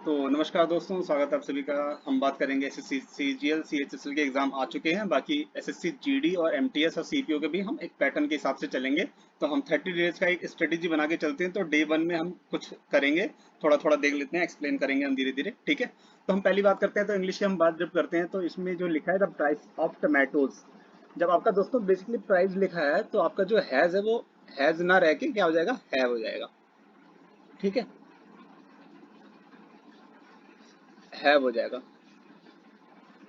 तो नमस्कार दोस्तों, स्वागत है आप सभी का। हम बात करेंगे एसएससी सीजीएल सीएचएसएल के एग्जाम आ चुके हैं। बाकी एसएससी जीडी और एमटीएस और सीपीओ के भी हम एक पैटर्न के हिसाब से चलेंगे। तो हम 30 डेज का एक स्ट्रेटेजी बना के चलते हैं। तो डे वन में हम कुछ करेंगे, थोड़ा थोड़ा देख लेते हैं, एक्सप्लेन करेंगे हम धीरे धीरे। ठीक है, तो हम पहली बात करते हैं। तो इंग्लिश की हम बात जब करते हैं तो इसमें जो लिखा है द प्राइस ऑफ टमाटोज, जब आपका दोस्तों बेसिकली प्राइस लिखा है तो आपका जो हैज है वो हैज ना रह के क्या हो जाएगा, हैव हो जाएगा। ठीक है, हैव हो जाएगा।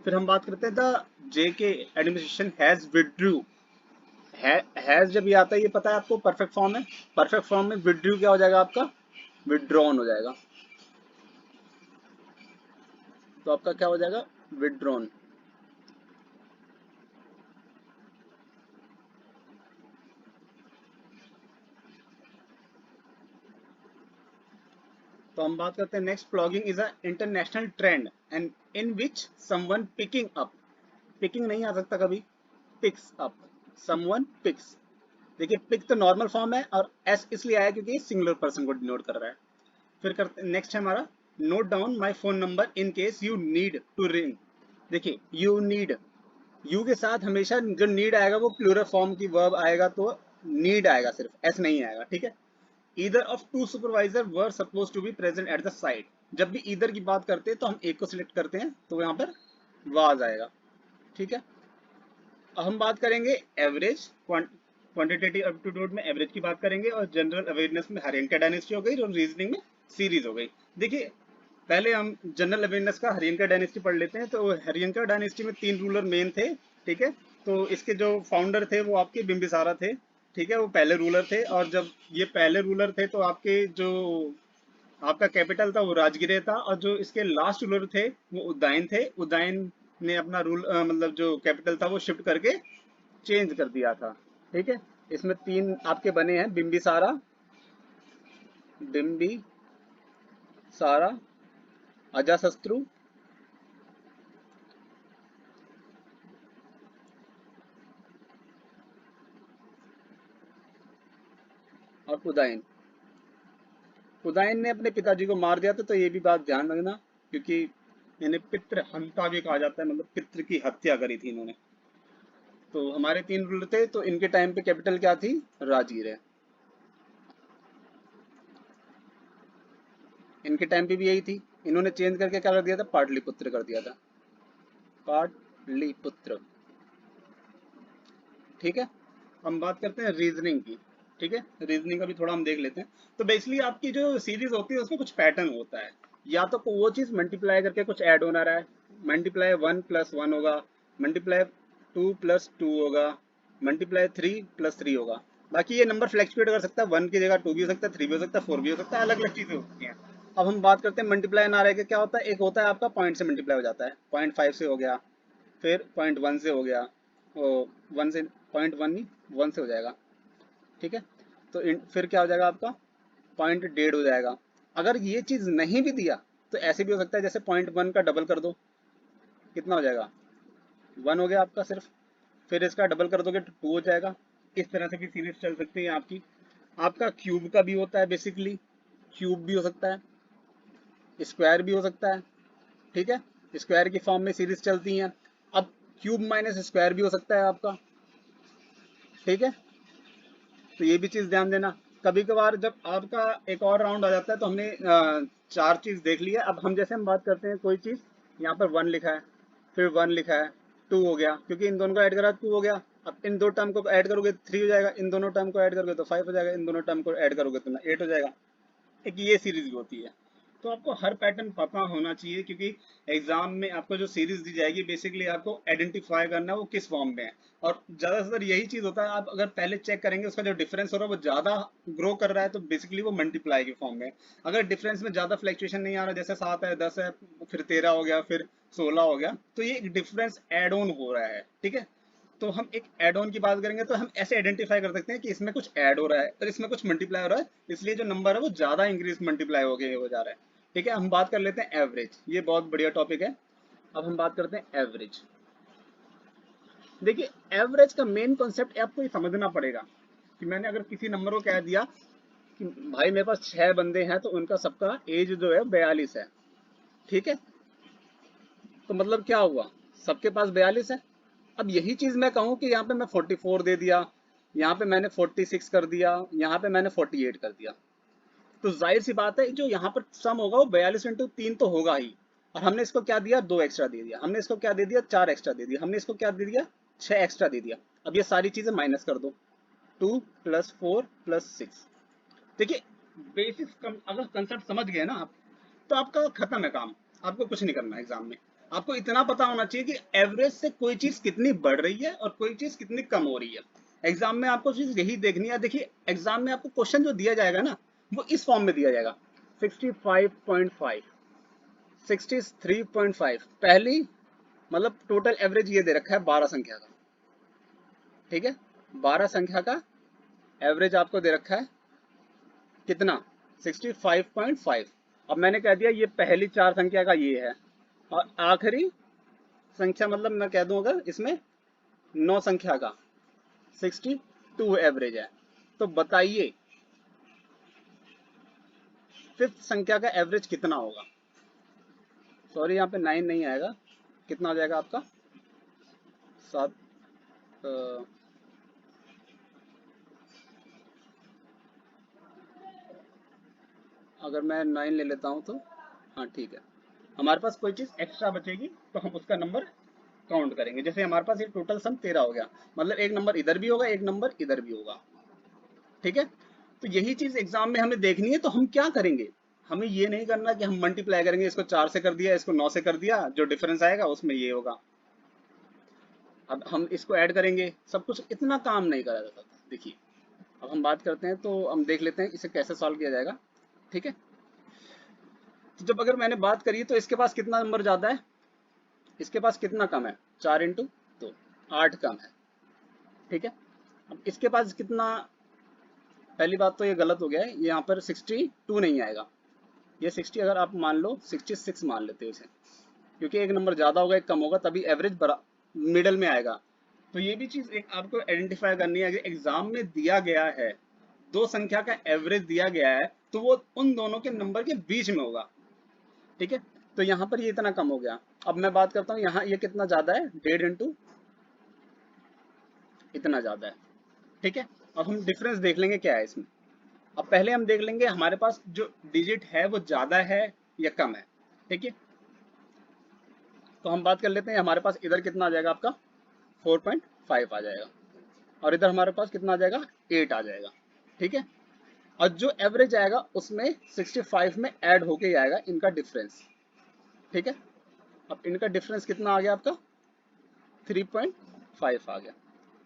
फिर हम बात करते हैं the JK administration has withdrew. Has जब ये आता है, ये पता है आपको परफेक्ट फॉर्म है। परफेक्ट फॉर्म में विड्रू क्या हो जाएगा आपका, विड्रॉन हो जाएगा। तो आपका क्या हो जाएगा, विड्रॉन। तो हम बात करते हैं next. Plogging is a international trend and in which someone picking up. Picking नहीं आ सकता कभी, पिक्स अप, समवन पिक्स। देखिए पिक तो नॉर्मल फॉर्म है और एस इसलिए आया क्योंकि सिंगुलर पर्सन को डिनोट कर रहा है। फिर करते नेक्स्ट है हमारा note down my phone number in case you need to ring. देखिए यू नीड, यू के साथ हमेशा जो नीड आएगा वो प्लूरल फॉर्म की वर्ब आएगा, तो नीड आएगा, सिर्फ एस नहीं आएगा। ठीक है, either of two supervisor were suppose to be present at the site. जब भी ईदर की बात करते हैं तो हम एक को सिलेक्ट करते हैं, तो यहाँ पर वाज आएगा। ठीक है, अब हम बात करेंगे एवरेज, क्वांटिटेटिव एप्टीट्यूड में एवरेज की बात करेंगे, और जनरल अवेयरनेस में हरियन डायनेस्टी हो गई, और रीजनिंग में सीरीज हो गई। देखिए पहले हम जनरल अवेयरनेस का हरियन डायनेस्टी पढ़ लेते हैं। तो हरियन डायनेस्टी में 3 रूलर मेन थे। ठीक है, तो इसके जो फाउंडर थे वो आपके बिंबिसारा थे। ठीक है, वो पहले रूलर थे, और जब ये पहले रूलर थे तो आपके जो आपका कैपिटल था वो राजगिरे था, और जो इसके लास्ट रूलर थे वो उदयन थे। उदयन ने अपना मतलब जो कैपिटल था वो शिफ्ट करके चेंज कर दिया था। ठीक है, इसमें 3 आपके बने हैं, बिंबिसारा, बिंबिसारा, अजाशत्रु और उदयन। उदयन ने अपने पिताजी को मार दिया था, तो ये भी बात ध्यान रखना, क्योंकि इन्हें पितृ हंता भी कहा जाता है, मतलब पितृ की हत्या करी थी इन्होंने। तो हमारे 3 रूलर थे, तो इनके टाइम पे कैपिटल क्या थी, राजगीर है। इनके टाइम पे भी यही थी। इन्होंने चेंज करके क्या कर दिया था, पाटलिपुत्र कर दिया था, पाटलिपुत्र। ठीक है, हम बात करते हैं रीजनिंग की। ठीक है, रीजनिंग का भी थोड़ा हम देख लेते हैं। तो बेसिकली आपकी जो सीरीज होती है उसमें कुछ पैटर्न होता है। या तो वो चीज मल्टीप्लाई करके कुछ ऐड होना रहा है, मल्टीप्लाई 1+1 होगा, मल्टीप्लाई 2+2 होगा, मल्टीप्लाई 3+3 होगा। बाकी ये नंबर फ्लैक्चुएट कर सकता है, 1 की जगह 2 भी हो सकता है, 3 भी हो सकता है, 4 भी हो सकता है, अलग अलग चीजें हो सकती हैं। अब हम बात करते हैं मल्टीप्लाई ना रह के क्या होता है। एक होता है आपका पॉइंट से मल्टीप्लाई हो जाता है, 0.5 से हो गया, फिर 0.1 से हो गया, वो 1 से, 0.1 नहीं, 1 से हो जाएगा। ठीक है, तो फिर क्या हो जाएगा आपका, 0.1.5 हो जाएगा। अगर ये चीज नहीं भी दिया तो ऐसे भी हो सकता है, जैसे 0.1 का डबल कर दो, कितना हो जाएगा, 1 हो गया आपका सिर्फ। फिर इसका डबल कर दोगे तो 2 हो जाएगा। इस तरह से भी सीरीज चल सकती है आपकी। आपका क्यूब का भी होता है, बेसिकली क्यूब भी हो सकता है, स्क्वायर भी हो सकता है। ठीक है, स्क्वायर की फॉर्म में सीरीज चलती हैं। अब क्यूब माइनस स्क्वायर भी हो सकता है आपका। ठीक है, तो ये भी चीज ध्यान देना। कभी कभार जब आपका एक और राउंड आ जाता है, तो हमने 4 चीज देख ली है। अब हम जैसे हम बात करते हैं कोई चीज, यहाँ पर 1 लिखा है, फिर 1 लिखा है, 2 हो गया, क्योंकि इन दोनों को ऐड करा 2 हो गया। अब इन दो टर्म को ऐड करोगे 3 हो जाएगा, इन दोनों टर्म को ऐड करोगे तो 5 हो जाएगा, इन दोनों टर्म को ऐड करोगे तो 8 हो जाएगा। एक ये सीरीज भी होती है। तो आपको हर पैटर्न पता होना चाहिए, क्योंकि एग्जाम में आपको जो सीरीज दी जाएगी बेसिकली आपको आइडेंटिफाई करना है वो किस फॉर्म में है। और ज्यादा से ज्यादा यही चीज होता है, आप अगर पहले चेक करेंगे उसका जो डिफरेंस हो रहा है वो ज्यादा ग्रो कर रहा है, तो बेसिकली वो मल्टीप्लाई के फॉर्म में है। अगर डिफरेंस में ज्यादा फ्लक्चुएशन नहीं आ रहा, जैसे 7 है, 10 है, फिर 13 हो गया, फिर 16 हो गया, तो ये एक डिफरेंस एड ऑन हो रहा है। ठीक है, तो हम एक एड ऑन की बात करेंगे तो हम ऐसे आइडेंटिफाई कर सकते हैं कि इसमें कुछ ऐड हो रहा है और इसमें कुछ मल्टीप्लाई हो रहा है, इसलिए जो नंबर है वो ज्यादा इंक्रीज मल्टीप्लाई हो जा रहा है। ठीक है, हम बात कर लेते हैं एवरेज। ये बहुत बढ़िया टॉपिक है। अब हम बात करते हैं एवरेज। देखिए एवरेज का मेन कॉन्सेप्ट आपको ये समझना पड़ेगा कि मैंने अगर किसी नंबर को कह दिया कि भाई मेरे पास 6 बंदे हैं, तो उनका सबका एज जो है 42 है। ठीक है, तो मतलब क्या हुआ, सबके पास 42 है। अब यही चीज मैं कहूँ कि यहाँ पे मैं 44 दे दिया, यहाँ पे मैंने 46 कर दिया, यहाँ पे मैंने 48 कर दिया, तो जाहिर सी बात है जो यहाँ पर सम होगा वो 42 × 3 तो होगा ही। और हमने इसको क्या दिया, 2 एक्स्ट्रा दे दिया, हमने इसको क्या दे दिया, 4 एक्स्ट्रा दे दिया, हमने इसको क्या दे दिया, 6 एक्स्ट्रा दे दिया। अब ये सारी चीजें माइनस कर दो, 2 + 4 + 6। देखिए बेसिक अगर कंसेप्ट समझ गए ना आप, तो आपका खत्म है काम, आपको कुछ नहीं करना है एग्जाम में। आपको इतना पता होना चाहिए कि एवरेज से कोई चीज कितनी बढ़ रही है और कोई चीज कितनी कम हो रही है। एग्जाम में आपको चीज यही देखनी है। देखिए एग्जाम में आपको क्वेश्चन जो दिया जाएगा ना, वो इस फॉर्म में दिया जाएगा, 65.5, 63.5, पहली मतलब टोटल एवरेज ये दे रखा है 12 संख्या का, ठीक है, 12 संख्या का एवरेज आपको दे रखा है कितना, 65.5। अब मैंने कह दिया ये पहली 4 संख्या का ये है, और आखिरी संख्या मतलब मैं कह दूं अगर इसमें 9 संख्या का 62 एवरेज है, तो बताइए फिफ्थ संख्या का एवरेज कितना होगा। सॉरी यहाँ पे 9 नहीं आएगा, कितना आ जाएगा आपका, 7, अगर मैं 9 ले लेता हूँ तो, हाँ ठीक है, हमारे पास कोई चीज एक्स्ट्रा बचेगी तो हम उसका नंबर काउंट करेंगे। जैसे हमारे पास ये टोटल सम 13 हो गया, मतलब एक नंबर इधर भी होगा, एक नंबर इधर भी होगा, ठीक है। तो यही चीज एग्जाम में हमें देखनी है, तो हम क्या करेंगे, हमें ये नहीं करना कि हम मल्टीप्लाई करेंगे, इसको 4 से कर दिया, इसको 9 से कर दिया, जो डिफरेंस आएगा उसमें ये होगा, अब हम इसको ऐड करेंगे, सब कुछ इतना काम नहीं करा जाता था। देखिए अब हम बात करते हैं, तो हम देख लेते हैं इसे कैसे सॉल्व किया जाएगा, ठीक है। तो जब अगर मैंने बात करी तो इसके पास कितना नंबर ज्यादा है, इसके पास कितना कम है, 4 × 2, 8 कम है, ठीक है। अब इसके पास कितना, पहली बात तो ये गलत हो गया है, यहाँ पर 62 नहीं आएगा, ये 60 अगर आप मान लो 66 मान लेते हो इसे, क्योंकि एक नंबर ज्यादा होगा एक कम होगा, तभी एवरेज बड़ा मिडल में आएगा। तो ये भी चीज एक आपको आइडेंटिफाई करनी है, अगर एग्जाम में दिया गया है 2 संख्या का एवरेज दिया गया है, तो वो उन दोनों के नंबर के बीच में होगा, ठीक है। तो यहाँ पर ये इतना कम हो गया। अब मैं बात करता हूँ यहाँ ये कितना ज्यादा है, 1.5 × इतना ज्यादा है, ठीक है। अब हम डिफरेंस देख लेंगे क्या है इसमें। अब पहले हम देख लेंगे हमारे पास जो डिजिट है वो ज्यादा है या कम है, ठीक है। तो हम बात कर लेते हैं, हमारे पास इधर कितना आ जाएगा आपका, 4.5 आ जाएगा, और इधर हमारे पास कितना आ जाएगा, 8 आ जाएगा, ठीक है। और जो एवरेज आएगा उसमें 65 में ऐड होके ही आएगा इनका डिफरेंस, ठीक है। अब इनका डिफरेंस कितना आ गया आपका, 3.5 आ गया।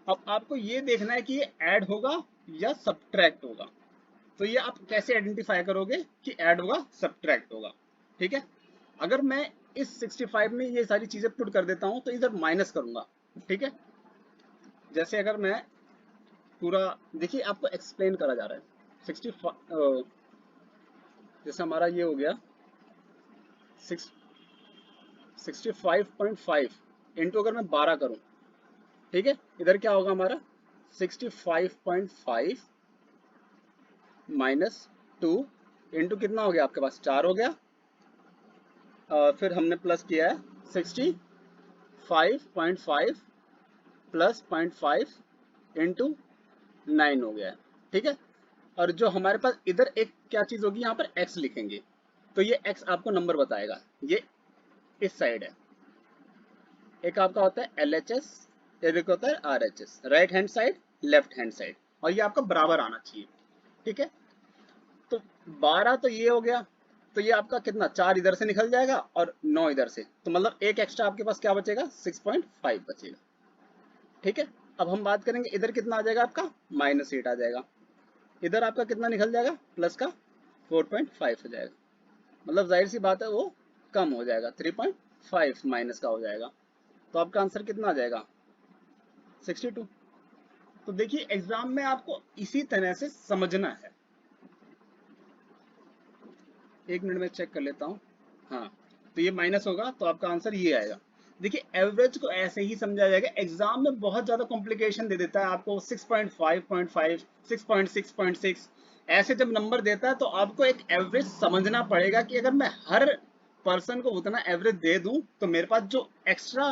अब आपको ये देखना है कि ये ऐड होगा या सब्ट्रैक्ट होगा। तो ये आप कैसे आइडेंटिफाई करोगे कि ऐड होगा सब्ट्रैक्ट होगा, ठीक है। अगर मैं इस 65 में ये सारी चीजें पुट कर देता हूं तो इधर माइनस करूंगा, ठीक है। जैसे अगर मैं पूरा, देखिए आपको एक्सप्लेन करा जा रहा है, 65 जैसे हमारा ये हो गया 65.5 इंटू अगर मैं 12 करूं, ठीक है, इधर क्या होगा हमारा 65.5 -2 इंटू कितना हो गया आपके पास 4 हो गया, फिर हमने प्लस किया है 65.5 प्लस 0.5 इंटू 9 हो गया है, ठीक है। और जो हमारे पास इधर एक क्या चीज होगी, यहाँ पर x लिखेंगे, तो ये x आपको नंबर बताएगा, ये इस साइड है। एक आपका होता है LHS, एक होता है RHS, right hand side left hand side, और ये आपका बराबर आना चाहिए, ठीक है। तो 12 तो ये हो गया, तो ये आपका कितना 4 इधर से निकल जाएगा और 9 इधर से, तो मतलब एक एक्स्ट्रा आपके पास क्या बचेगा, 6.5 बचेगा, ठीक है। अब हम बात करेंगे इधर कितना आ जाएगा आपका, -8 आ जाएगा, इधर आपका कितना निकल जाएगा, प्लस का 4.5 हो जाएगा, मतलब जाहिर सी बात है वो कम हो जाएगा, 3.5 माइनस का हो जाएगा, तो आपका आंसर कितना आ जाएगा, 62। तो देखिए एग्जाम में आपको इसी तरह से समझना है। एक मिनट में चेक कर लेता हूँ, हाँ, तो ये माइनस होगा तो आपका आंसर ये आएगा। देखिए एवरेज को ऐसे ही समझा जाएगा, एग्जाम में बहुत ज्यादा कॉम्प्लिकेशन दे देता है आपको, 6.5.5, 6.6.6 ऐसे जब नंबर देता है तो आपको एक एवरेज समझना पड़ेगा कि अगर मैं हर पर्सन को उतना एवरेज दे दूं तो मेरे पास जो एक्स्ट्रा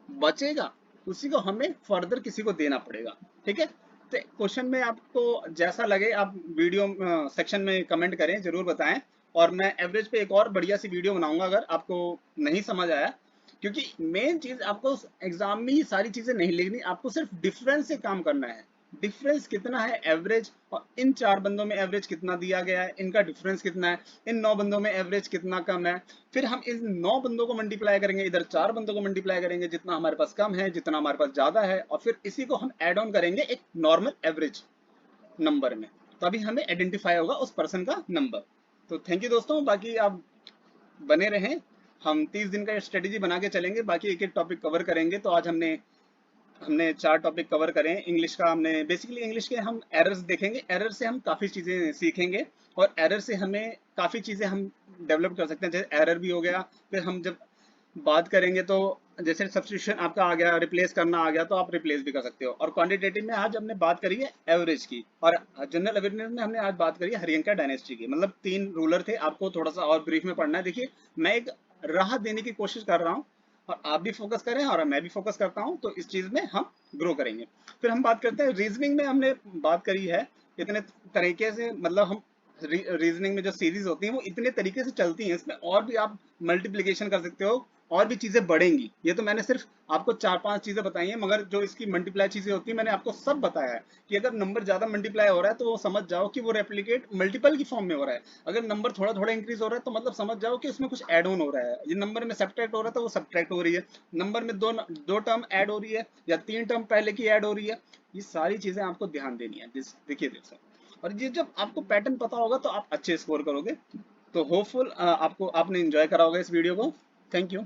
बचेगा उसी को हमें फर्दर किसी को देना पड़ेगा। ठीक है, तो क्वेश्चन में आपको जैसा लगे आप वीडियो सेक्शन में कमेंट करें, जरूर बताएं। और मैं एवरेज पे एक और बढ़िया सी वीडियो बनाऊंगा अगर आपको नहीं समझ आया, क्योंकि मेन चीज आपको एग्जाम में ये सारी चीजें नहीं लिखनी, आपको सिर्फ डिफरेंस से काम करना है। डिफरेंस कितना है एवरेज, और इन 4 बंदों में एवरेज कितना दिया गया है, इनका डिफरेंस कितना है, इन 9 बंदों में एवरेज कितना कम है। फिर हम इन 9 बंदों को मल्टीप्लाई करेंगे, इधर 4 बंदों को मल्टीप्लाई करेंगे, जितना हमारे पास कम है जितना हमारे पास ज्यादा है, और फिर इसी को हम एड ऑन करेंगे एक नॉर्मल एवरेज नंबर में, तभी हमें आइडेंटिफाई होगा उस पर्सन का नंबर। तो थैंक यू दोस्तों, बाकी आप बने रहें, हम 30 दिन का स्ट्रेटेजी बना के चलेंगे, बाकी एक एक टॉपिक कवर करेंगे। तो आज हमने हमने 4 टॉपिक कवर करें। इंग्लिश का हमने बेसिकली इंग्लिश के हम एरर्स देखेंगे, एरर से हम काफ़ी चीज़ें सीखेंगे, और एरर से हमें काफ़ी चीज़ें हम डेवलप कर सकते हैं। जैसे एरर भी हो गया, फिर हम जब बात करेंगे तो जैसे सब्स्टिट्यूशन आपका आ गया, रिप्लेस करना आ गया, तो आप रिप्लेस भी कर सकते हो। और क्वांटिटेटिव में आज हमने बात करी है एवरेज की, और जनरल अवेयरनेस में हमने आज बात करी है हरियंका डायनेस्टी की। मतलब 3 रूलर थे, आपको थोड़ा सा और ब्रीफ में पढ़ना है। देखिए, मैं एक राह देने की कोशिश कर रहा हूँ, और आप भी फोकस करें और मैं भी फोकस करता हूँ, तो इस चीज में हम ग्रो करेंगे। फिर हम बात करते हैं रीजनिंग में, हमने बात करी है इतने तरीके से, मतलब हम रीजनिंग में जो सीरीज होती हैं वो इतने तरीके से चलती हैं, इसमें और भी आप मल्टीप्लिकेशन कर सकते हो, और भी चीजें बढ़ेंगी। ये तो मैंने सिर्फ आपको 4-5 चीजें बताई हैं, मगर जो इसकी मल्टीप्लाई चीजें होती हैं मैंने आपको सब बताया है कि अगर नंबर ज्यादा मल्टीप्लाई हो रहा है तो वो समझ जाओ कि वो रेप्लिकेट मल्टीपल की फॉर्म में हो रहा है। अगर नंबर थोड़ा थोड़ा इंक्रीज हो रहा है तो मतलब समझ जाओ कि उसमें कुछ एड ऑन हो रहा है। ये नंबर में सब्ट्रैक्ट हो रहा है तो वो सब्ट्रैक्ट हो रही है, नंबर में दो टर्म ऐड हो रही है, या 3 टर्म पहले की ऐड हो रही है। ये सारी चीजें आपको ध्यान देनी है। देखिए दोस्तों, और ये जब आपको पैटर्न पता होगा तो आप अच्छे स्कोर करोगे। तो होपफुल आपको आपने एंजॉय करा होगा इस वीडियो को। Thank you.